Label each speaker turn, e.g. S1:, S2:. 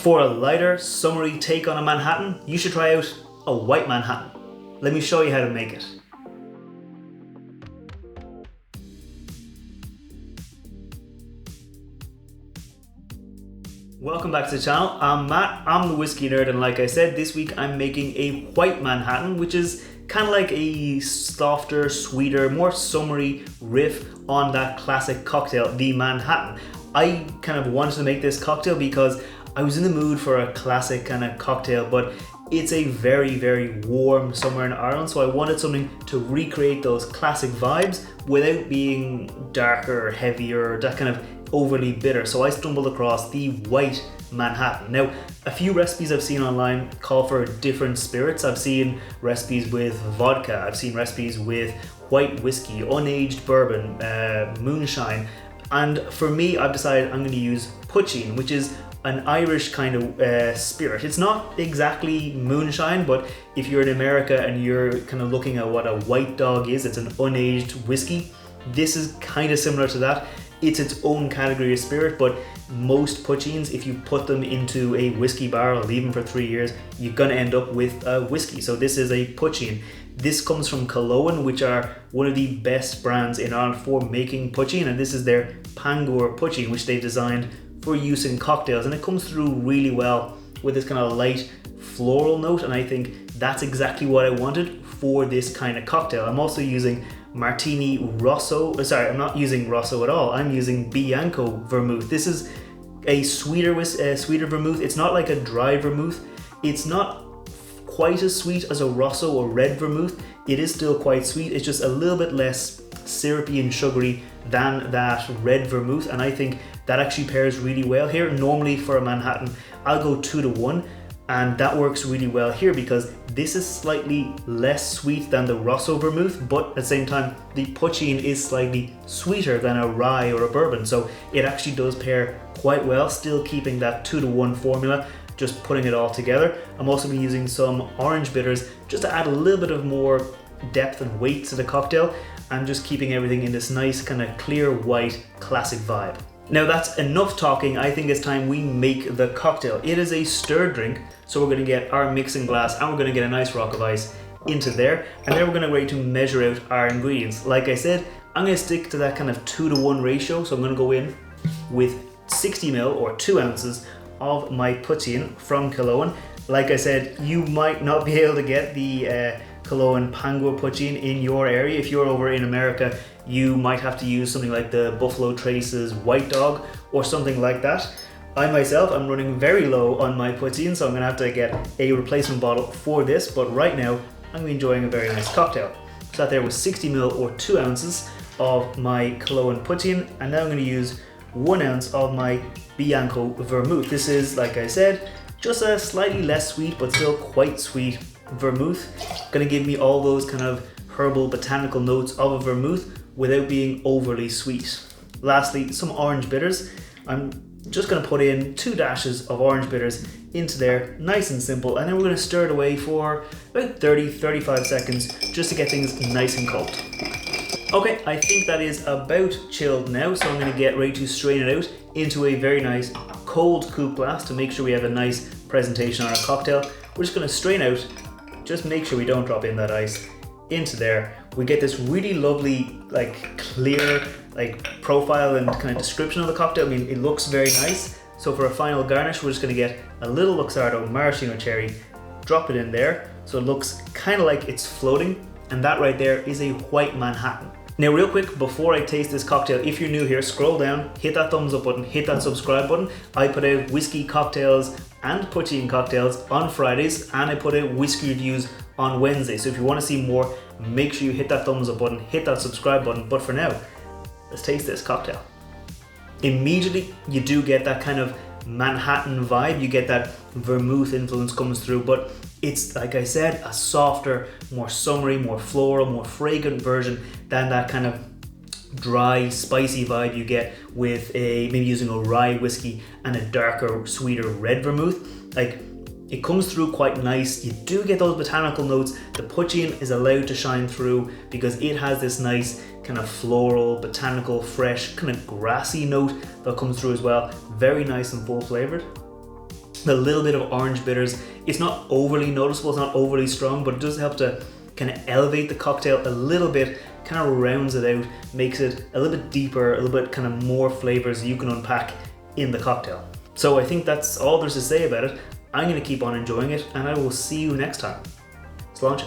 S1: For a lighter, summery take on a Manhattan, you should try out a white Manhattan. Let me show you how to make it. Welcome back to the channel. I'm Matt, I'm the whiskey nerd, and like I said, this week I'm making a white Manhattan, which is kind of like a softer, sweeter, more summery riff on that classic cocktail, the Manhattan. I kind of wanted to make this cocktail because I was in the mood for a classic kind of cocktail, but it's a very, very warm summer in Ireland, so I wanted something to recreate those classic vibes without being darker or heavier or that kind of overly bitter. So I stumbled across the white Manhattan. Now, a few recipes I've seen online call for different spirits. I've seen recipes with vodka, I've seen recipes with white whiskey, unaged bourbon, moonshine, and for me, I've decided I'm going to use poitín, which is an Irish kind of spirit. It's not exactly moonshine, but if you're in America and you're kind of looking at what a white dog is, it's an unaged whiskey. This is kind of similar to that. It's its own category of spirit, but most poitíns, if you put them into a whiskey barrel, leave them for 3 years, you're gonna end up with a whiskey. So this is a poitín. This comes from Cologne, which are one of the best brands in Ireland for making poitín, and this is their Pangur poitín, which they've designed for use in cocktails, and it comes through really well with this kind of light floral note, and I think that's exactly what I wanted for this kind of cocktail. I'm also using Martini Rosso, sorry, I'm not using Rosso at all, I'm using Bianco vermouth. This is a sweeter vermouth. It's not like a dry vermouth. It's not quite as sweet as a Rosso or red vermouth. It is still quite sweet, it's just a little bit less syrupy and sugary than that red vermouth, and I think that actually pairs really well here. Normally for a Manhattan, I'll go 2-to-1, and that works really well here because this is slightly less sweet than the Rosso vermouth, but at the same time, the poitín is slightly sweeter than a rye or a bourbon, so it actually does pair quite well, still keeping that 2-to-1 formula, just putting it all together. I'm also been using some orange bitters just to add a little bit of more depth and weight to the cocktail, and just keeping everything in this nice kind of clear white classic vibe. Now that's enough talking. I think it's time we make the cocktail. It is a stirred drink, so we're going to get our mixing glass and we're going to get a nice rock of ice into there, and then we're going to ready to measure out our ingredients. Like I said, I'm going to stick to that kind of 2-to-1 ratio, so I'm going to go in with 60 ml or 2 ounces of my poitín from Cologne. Like I said, you might not be able to get the Cologne Pangur poitín in your area. If you're over in America, you might have to use something like the Buffalo Trace's White Dog or something like that. I myself am running very low on my poitín, so I'm gonna have to get a replacement bottle for this, but right now I'm enjoying a very nice cocktail. So that there was 60 ml or 2 ounces of my Cologne poitín, and now I'm gonna use 1 ounce of my Bianco vermouth. This is, like I said, just a slightly less sweet but still quite sweet vermouth. Gonna give me all those kind of herbal botanical notes of a vermouth without being overly sweet. Lastly, some orange bitters. I'm just gonna put in 2 dashes of orange bitters into there, nice and simple, and then we're gonna stir it away for about 30-35 seconds just to get things nice and cold. Okay, I think that is about chilled now, so I'm gonna get ready to strain it out into a very nice cold coupe glass to make sure we have a nice presentation on our cocktail. We're just gonna strain out, just make sure we don't drop in that ice into there. We get this really lovely, like clear, like profile and kind of description of the cocktail. I mean, it looks very nice. So for a final garnish, we're just gonna get a little Luxardo maraschino cherry, drop it in there, so it looks kind of like it's floating, and that right there is a white Manhattan. Now real quick, before I taste this cocktail, if you're new here, scroll down, hit that thumbs up button, hit that subscribe button. I put out whiskey cocktails and poitín cocktails on Fridays, and I put out whiskey reviews on Wednesday. So if you want to see more, make sure you hit that thumbs up button, hit that subscribe button. But for now, let's taste this cocktail. Immediately, you do get that kind of Manhattan vibe. You get that vermouth influence comes through, but it's, like I said, a softer, more summery, more floral, more fragrant version than that kind of dry, spicy vibe you get with maybe using a rye whiskey and a darker, sweeter red vermouth. Like, it comes through quite nice. You do get those botanical notes. The poitín is allowed to shine through because it has this nice kind of floral, botanical, fresh, kind of grassy note that comes through as well. Very nice and full flavored. The little bit of orange bitters, it's not overly noticeable, it's not overly strong, but it does help to kind of elevate the cocktail a little bit, kind of rounds it out, makes it a little bit deeper, a little bit kind of more flavors you can unpack in the cocktail. So I think that's all there's to say about it. I'm going to keep on enjoying it, and I will see you next time. Sláinte.